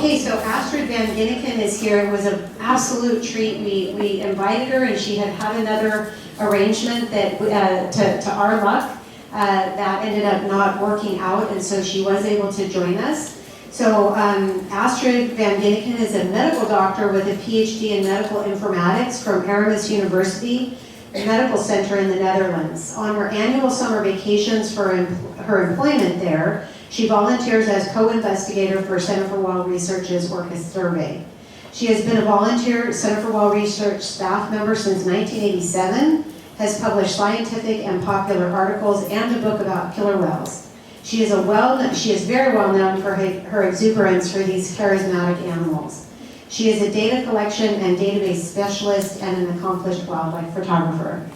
Okay, so Astrid van Ginneken is here. It was an absolute treat. We invited her, and she had another arrangement that, to our luck, that ended up not working out, and so she was able to join us. So Astrid van Ginneken is a medical doctor with a PhD in medical informatics from Erasmus University Medical Center in the Netherlands. On her annual summer vacations for her employment there, she volunteers as co-investigator for Center for Well Research's Orchis survey. She has been a volunteer Center for Well Research staff member since 1987, has published scientific and popular articles and a book about killer whales. She is very well known for her exuberance for these charismatic animals. She is a data collection and database specialist and an accomplished wildlife photographer.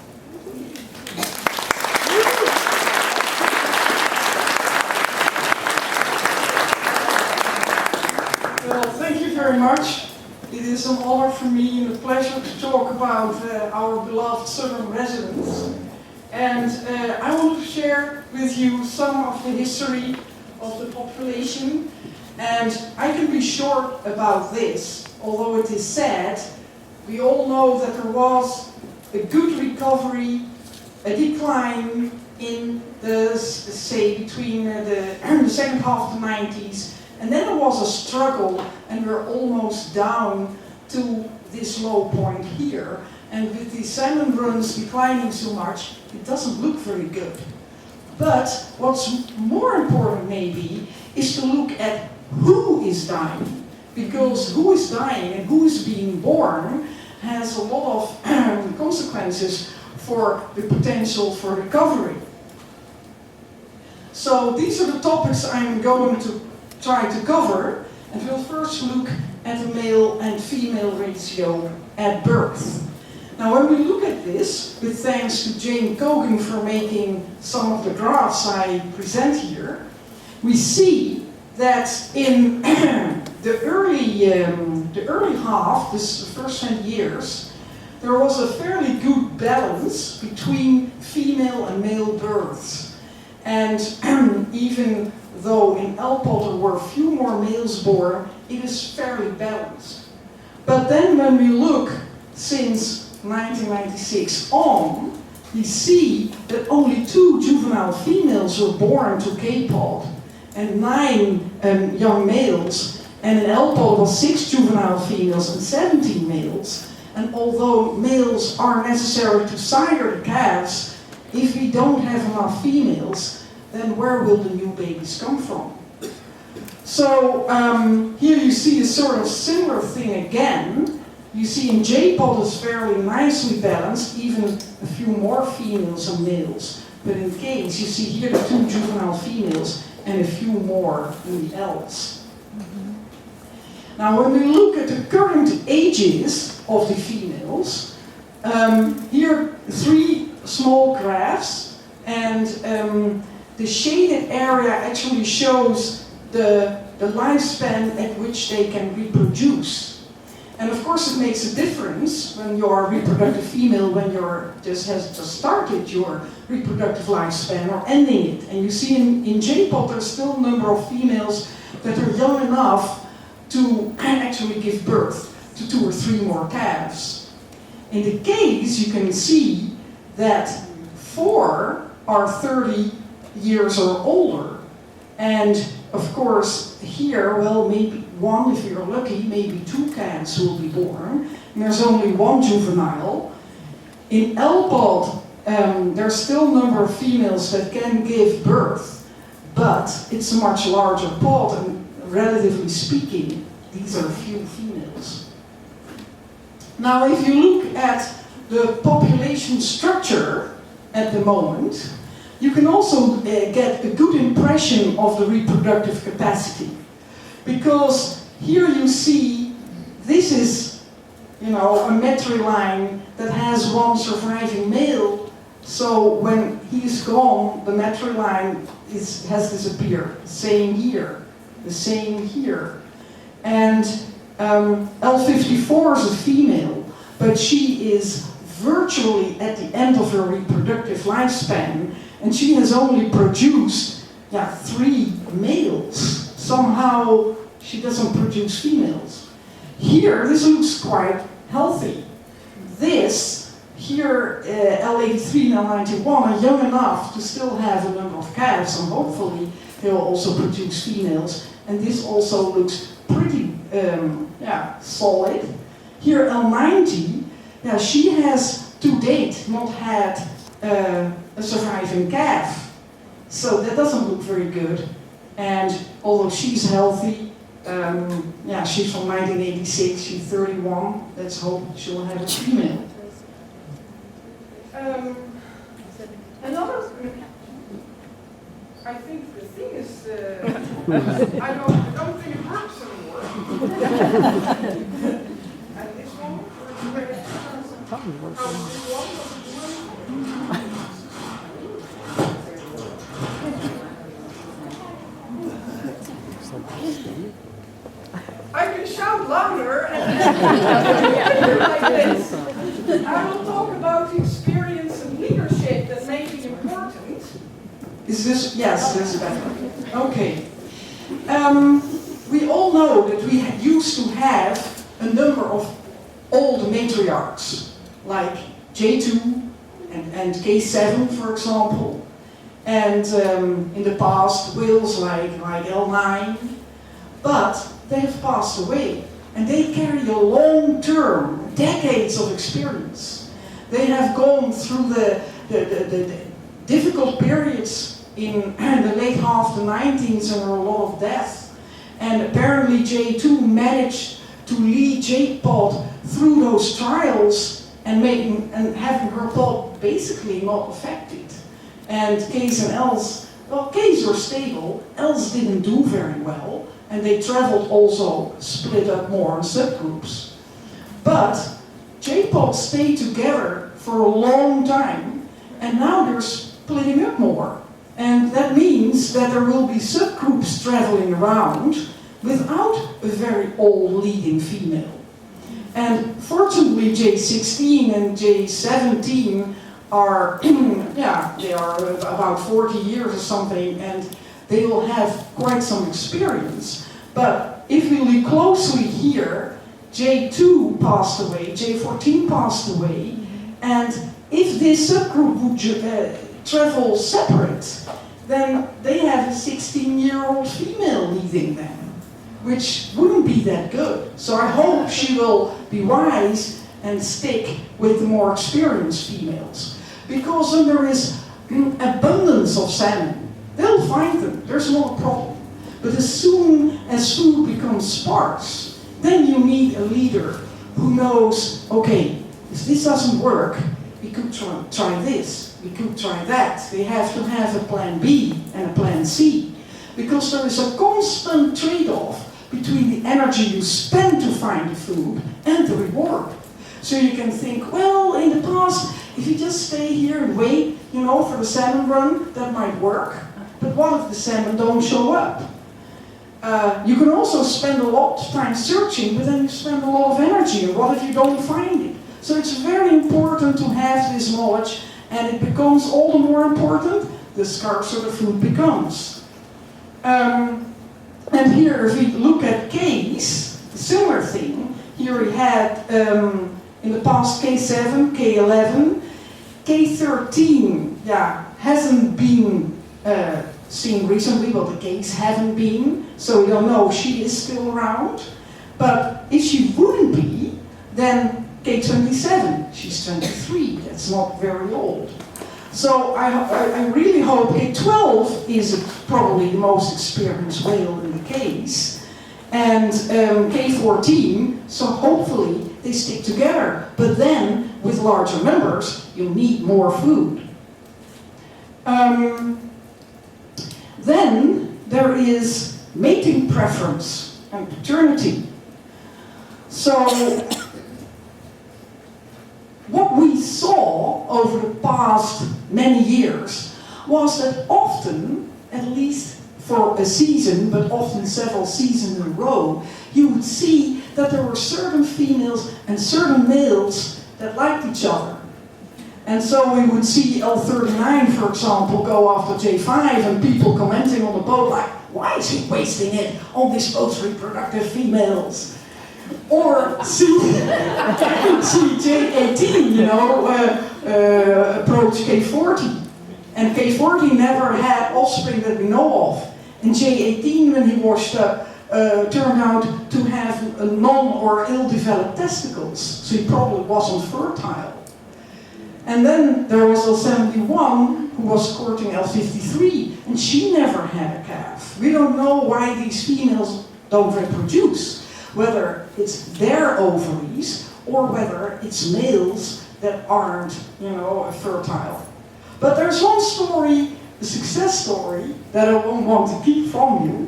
Well, thank you very much. It is an honor for me and a pleasure to talk about our beloved southern residents. And I want to share with you some of the history of the population. And I can be short about this, although it is sad. We all know that there was a good recovery, a decline in the, say, between the second half of the 90s, and then there was a struggle, and we're almost down to this low point here. And with the salmon runs declining so much, it doesn't look very good. But what's more important maybe is to look at who is dying, because who is dying and who is being born has a lot of consequences for the potential for recovery. So these are the topics I'm going to try to cover, and we'll first look at the male and female ratio at birth. Now when we look at this, with thanks to Jane Kogan for making some of the graphs I present here, we see that in the early half, this first 10 years, there was a fairly good balance between female and male births. And even though in Elpot there were a few more males born, it is fairly balanced. But then when we look since 1996 on, we see that only 2 juvenile females were born to K-pod and 9 young males, and in Elpot was 6 juvenile females and 17 males. And although males are necessary to sire the calves, if we don't have enough females, then where will the new babies come from? So here you see a sort of similar thing again. You see in J-pod is fairly nicely balanced, even a few more females and males. But in Canes, you see here the 2 juvenile females and a few more in the Ls. Now when we look at the current ages of the females, here 3 small graphs, and the shaded area actually shows the lifespan at which they can reproduce. And of course it makes a difference when you're a reproductive female, when you're has just started your reproductive lifespan or ending it. And you see in J-pod there's still a number of females that are young enough to actually give birth to 2 or 3 more calves. In the case you can see that 4 are 30 years or older. And of course here, well, maybe 1, if you're lucky, maybe 2 calves will be born, and there's only 1 juvenile. In Elpot, there's still a number of females that can give birth, but it's a much larger pod, and relatively speaking, these are few females. Now, if you look at the population structure at the moment, you can also get a good impression of the reproductive capacity. Because here you see, this is, a matriline that has 1 surviving male. So when he's gone, the matriline has disappeared. Same here, the same here. And L54 is a female, but she is virtually at the end of her reproductive lifespan, and she has only produced 3 males. Somehow she doesn't produce females. Here, this looks quite healthy. This, here, L83 and L91 are young enough to still have a number of calves, and hopefully they will also produce females. And this also looks pretty solid. Here, L90, she has to date not had a surviving calf. So that doesn't look very good. And although she's healthy, she's from 1986, she's 31, let's hope she'll have a female. Another, I think the thing is, I don't think it works anymore. And this one, I can shout louder and like this. I will talk about the experience and leadership that may be important. Is this? Yes, this is better. Okay. We all know that we used to have a number of old matriarchs, like J2 and K7, for example. And in the past, whales like L9. But they have passed away, and they carry a long-term, decades of experience. They have gone through the difficult periods in the late half of the 19th, and there were a lot of deaths. And apparently J2 managed to lead J-pod through those trials and having her pod basically not affected. And K's and L's, well, K's were stable, L's didn't do very well. And they traveled also split up more in subgroups. But J-pods stayed together for a long time, and now they're splitting up more. And that means that there will be subgroups traveling around without a very old leading female. And fortunately J16 and J17 are, they are about 40 years or something, and they will have quite some experience. But if we look closely here, J2 passed away, J14 passed away, and if this subgroup would travel separate, then they have a 16-year-old female leading them, which wouldn't be that good. So I hope she will be wise and stick with the more experienced females. Because when there is abundance of salmon, they'll find them, there's not a problem. But as soon as food becomes sparse, then you need a leader who knows, okay, if this doesn't work, we could try this, we could try that. They have to have a plan B and a plan C. Because there is a constant trade-off between the energy you spend to find the food and the reward. So you can think, well, in the past, if you just stay here and wait, for the salmon run, that might work. But what if the salmon don't show up? You can also spend a lot of time searching, but then you spend a lot of energy, and what if you don't find it? So it's very important to have this knowledge, and it becomes all the more important the scarcer the food becomes. And here, if we look at K's, similar thing. Here we had, in the past, K7, K11, K13, hasn't been seen recently, well, the K's haven't been, so we don't know if she is still around. But if she wouldn't be, then K27, she's 23, that's not very old. So I really hope K12 is probably the most experienced whale in the K's, and K14, so hopefully they stick together. But then, with larger numbers, you need more food. Then there is mating preference and paternity. So what we saw over the past many years was that often, at least for a season, but often several seasons in a row, you would see that there were certain females and certain males that liked each other. And so we would see L39, for example, go after J5 and people commenting on the boat like, why is he wasting it on this boat's reproductive females? Or see J18, approach K40. And K40 never had offspring that we know of. And J18, when he washed up, turned out to have non or ill-developed testicles. So he probably wasn't fertile. And then there was L71 who was courting L53, and she never had a calf. We don't know why these females don't reproduce, whether it's their ovaries or whether it's males that aren't, fertile. But there's one story, a success story, that I won't want to keep from you,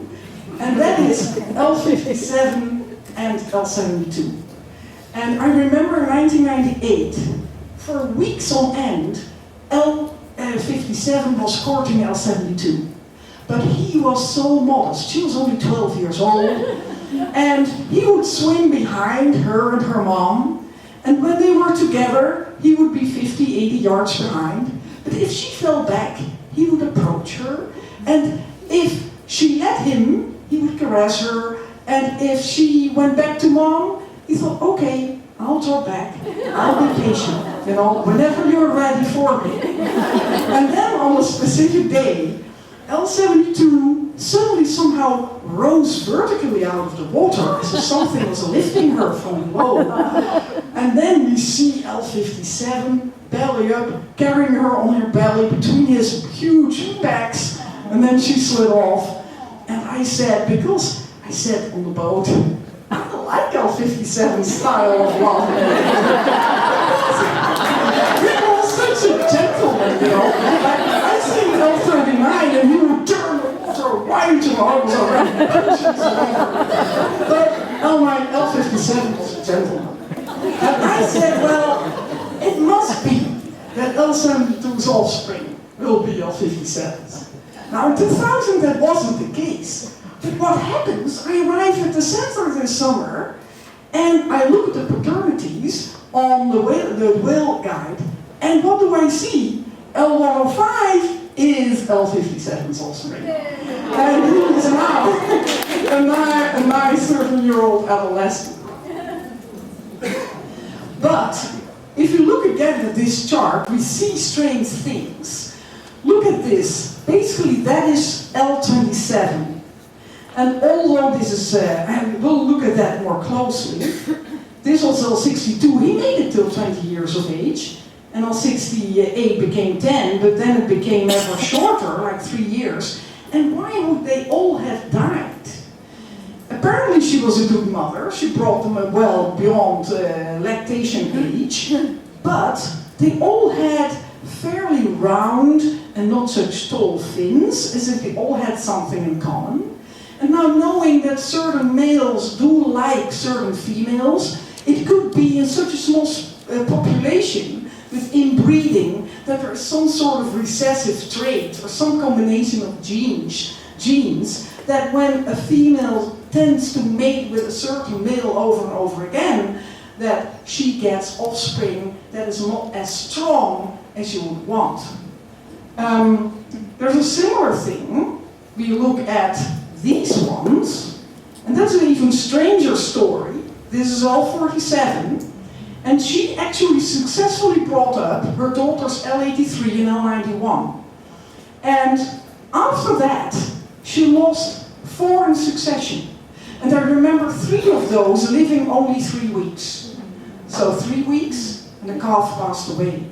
and that is L57 and L72. And I remember in 1998, for weeks on end, L57 was courting L72. But he was so modest. She was only 12 years old. And he would swim behind her and her mom. And when they were together, he would be 50, 80 yards behind. But if she fell back, he would approach her. And if she let him, he would caress her. And if she went back to mom, he thought, okay, I'll draw back. I'll be patient. Whenever you're ready for me. And then on a specific day, L72 suddenly somehow rose vertically out of the water as if something was lifting her from below. And then we see L57 belly up, carrying her on her belly between his huge backs, and then she slid off. And I said on the boat, I like L57's style of love. He was such a gentleman, I think L39 and he would turn the water wide to arms around. But my L57 was a gentleman. And I said, well, it must be that L72's offspring will be L57's. Now in 2000 that wasn't the case. But what happens, I arrive at the center this summer and I look at the paternities on the whale guide, and what do I see? L105 is L57's offspring. And he is now a nice 13-year-old adolescent. But if you look again at this chart, we see strange things. Look at this. Basically, that is L27. And although this is, and we'll look at that more closely, this was L62, he made it till 20 years of age, and L68 became 10, but then it became ever shorter, like 3 years. And why would they all have died? Apparently she was a good mother, she brought them well beyond lactation age, but they all had fairly round and not such tall fins, as if they all had something in common. And now knowing that certain males do like certain females, it could be in such a small population with inbreeding that there is some sort of recessive trait or some combination of genes that when a female tends to mate with a certain male over and over again, that she gets offspring that is not as strong as you would want. There's a similar thing. We look at these ones, and that's an even stranger story. This is L47, and she actually successfully brought up her daughters L83 and L91. And after that, she lost 4 in succession. And I remember 3 of those living only 3 weeks. So 3 weeks, and the calf passed away.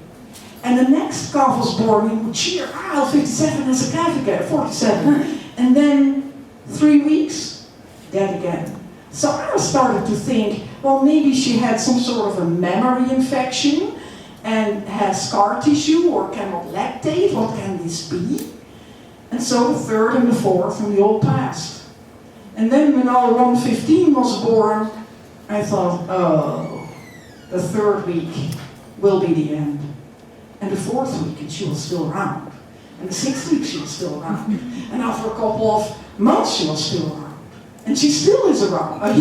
And the next calf was born, and would cheer, L57 has a calf again, 47. And then 3 weeks, dead again. So I started to think, well, maybe she had some sort of a memory infection and has scar tissue or cannot lactate. What can this be? And so the 3rd and the 4th and they all passed. And then when L115 was born, I thought, oh, the 3rd week will be the end. And the 4th week, and she was still around. And the 6th week, she was still around. And after a couple of months, she was still around. And she still is around. I'm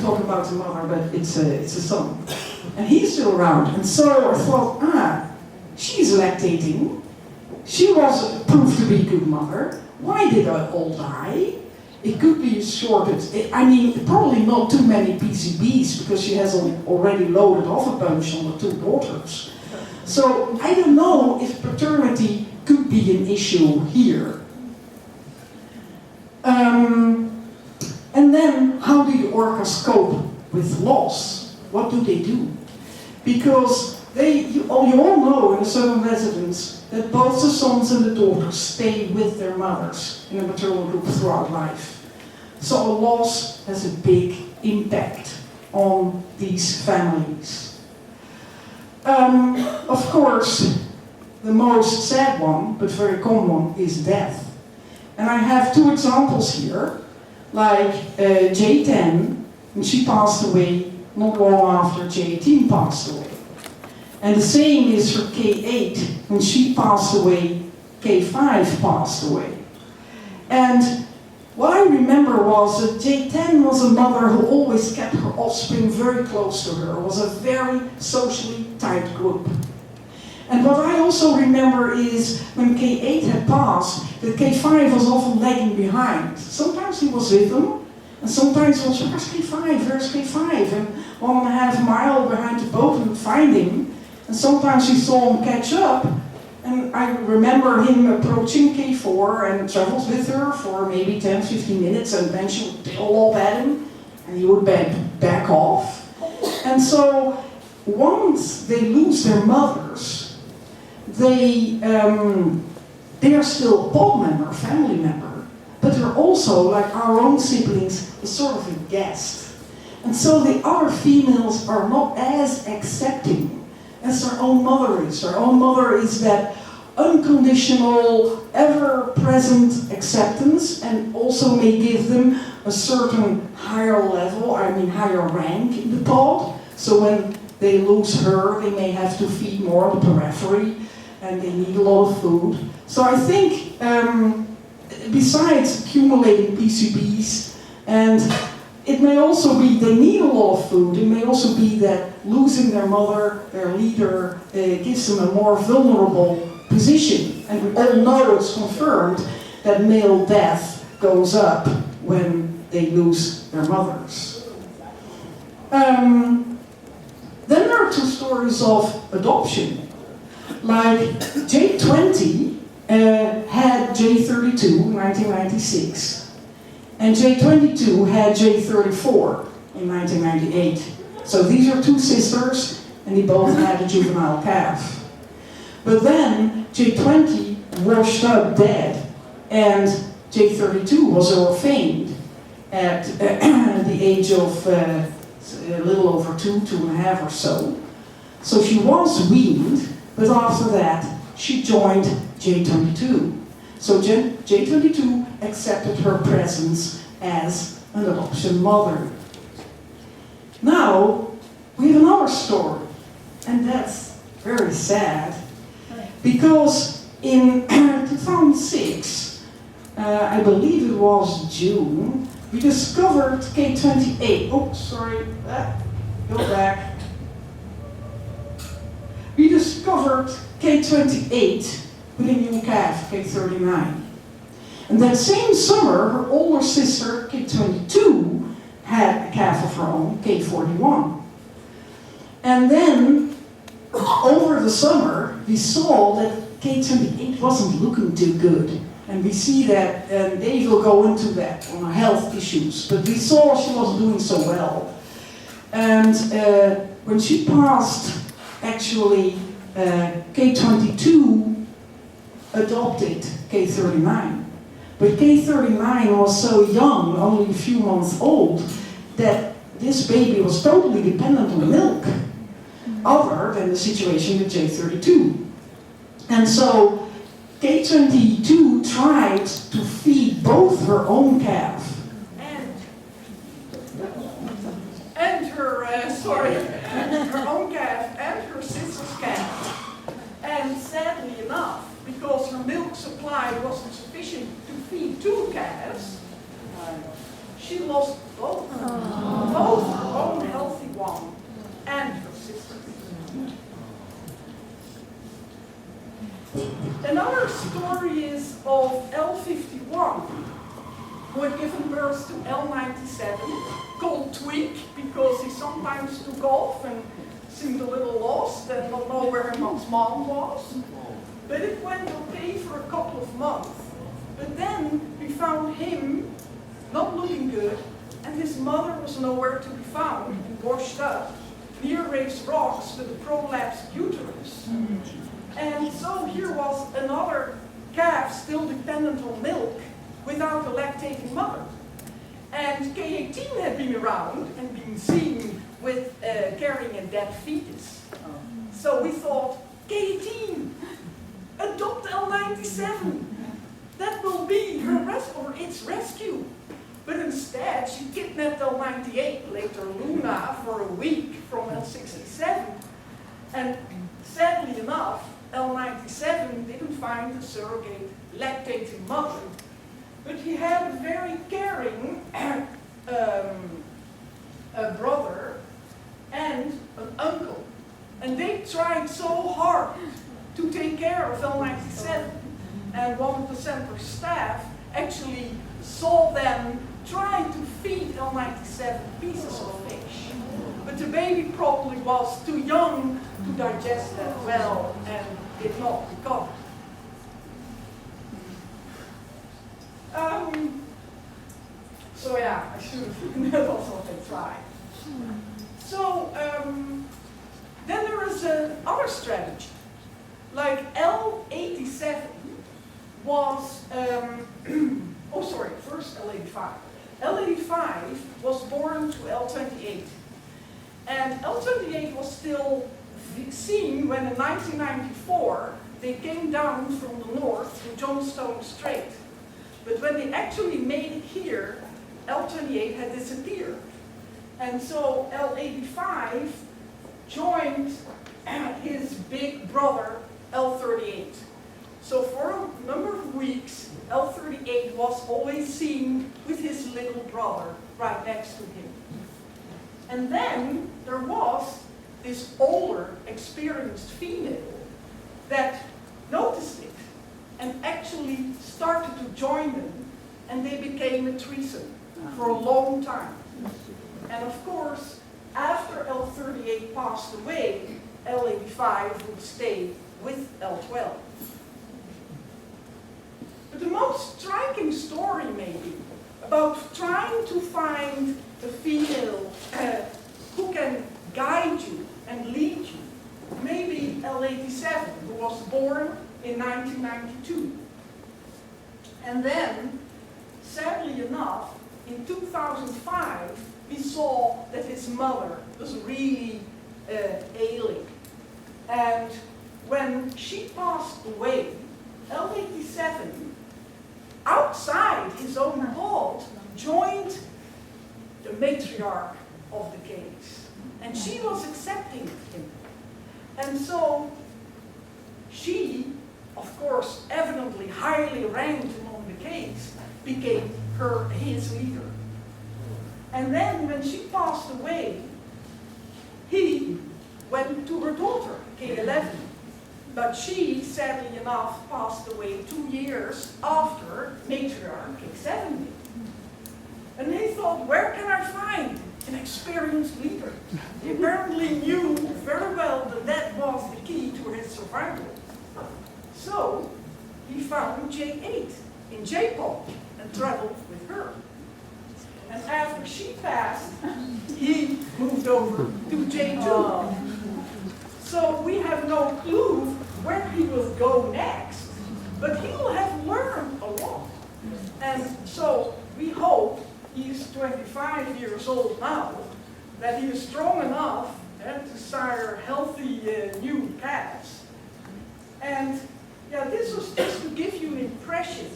talking about the mother, but it's a son. and he's still around. And so I thought, she's lactating. She was proved to be a good mother. Why did they all die? It could be a shortage. I mean, probably not too many PCBs because she has already loaded off a bunch on the two daughters. So I don't know if paternity could be an issue here. And then, how do the orcas cope with loss? What do they do? Because you all know in the southern residence that both the sons and the daughters stay with their mothers in a maternal group throughout life. So a loss has a big impact on these families. Of course, the most sad one, but very common one, is death. And I have two examples here, like J10, and she passed away not long after J18 passed away. And the same is for K8, when she passed away, K5 passed away. And what I remember was that J10 was a mother who always kept her offspring very close to her. It was a very socially tight group. And what I also remember is when K8 had passed, that K5 was often lagging behind. Sometimes he was with them, and sometimes it was, where's K5, where's K5? And 1.5 miles behind the boat we would find him. And sometimes we saw him catch up. And I remember him approaching K4 and travels with her for maybe 10, 15 minutes, and then she would tail up at him, and he would back off. And so once they lose their mothers, they are still a pod member, a family member, but they're also, like our own siblings, a sort of a guest. And so the other females are not as accepting as their own mother is. Their own mother is that unconditional, ever-present acceptance, and also may give them a certain higher level, higher rank in the pod. So when they lose her, they may have to feed more on the periphery, and they need a lot of food. So I think, besides accumulating PCBs, and it may also be they need a lot of food, it may also be that losing their mother, their leader, gives them a more vulnerable position. And we all know it's confirmed that male death goes up when they lose their mothers. Then there are two stories of adoption. Like J20 had J32 in 1996, and J22 had J34 in 1998. So these are two sisters, and they both had a juvenile calf. But then J20 washed up dead, and J32 was orphaned at the age of a little over 2.5 or so. So she was weaned, but after that she joined J22. So J22 accepted her presence as an adoption mother. Now, we have another story, and that's very sad, because in 2006, I believe it was June, we discovered K28. Oh, sorry, go back. We discovered K28 with a new calf, K39. And that same summer, her older sister, K22, had a calf of her own, K41. And then, over the summer, we saw that K28 wasn't looking too good. And we see that, and Dave will go into that on her health issues, but we saw she wasn't doing so well. And when she passed, actually, K22 adopted K39. But K39 was so young, only a few months old, that this baby was totally dependent on milk, other than the situation with J32. And so K22 tried to feed both her own calf and her own calf and her sister's calf. And sadly enough, because her milk supply wasn't sufficient to feed two calves, she lost both her own healthy one and her sister's Another story is of L51, who had given birth to L97, called Tweak, because he sometimes took off and seemed a little lost and not know where his mom was. But it went okay for a couple of months. But then we found him not looking good, and his mother was nowhere to be found and washed up near raised rocks with a prolapsed uterus. And so here was another calf still dependent on milk without a lactating mother. And K18 had been around and been seen with carrying a dead fetus. So we thought, K18, adopt L97. That will be her or its rescue. But instead, she kidnapped L98, later Luna, for a week from L67. And sadly enough, L97 didn't find a surrogate lactating mother. But he had a very caring brother and an uncle. And they tried so hard to take care of L97. And one of the center staff actually saw them try to feed L97 pieces of fish. But the baby probably was too young to digest that well and did not recover. So yeah, I should have written that also what they tried. So then there is another strategy. Like L87 was, first L85. L85 was born to L28. And L28 was still seen when in 1994 they came down from the north through Johnstone Strait. But when they actually made it here, L28 had disappeared. And so L85 joined his big brother, L38. So for a number of weeks, L38 was always seen with his little brother right next to him. And then there was this older, experienced female that noticed it and actually started to join them, and they became a threesome for a long time. And of course, after L38 passed away, L85 would stay with L12. But the most striking story maybe about trying to find a female who can guide you and lead you, maybe L87, who was born in 1992. And then, sadly enough, in 2005, we saw that his mother was really ailing. And when she passed away, L87, outside his own pod, joined the matriarch of the case. And she was accepting of him. And so she, of course, evidently highly ranked among the case, became his leader. And then when she passed away, he went to her daughter, K11. But she, sadly enough, passed away 2 years after matriarch K7 did. And he thought, where can I find an experienced leader? He apparently knew very well that that was the key to his survival. So he found J8 in J-pop and traveled with her. And after she passed, he moved over to J2. So we have no clue where he will go next, but he will have learned a lot. And so we hope, he's 25 years old now, that he is strong enough to sire healthy new calves. And yeah, this was just to give you an impression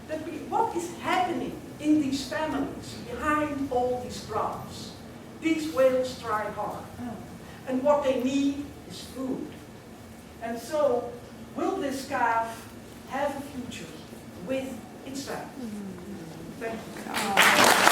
that what is happening in these families behind all these graphs. These whales try hard. And what they need is food. And so, will this calf have a future with its family? Thank you.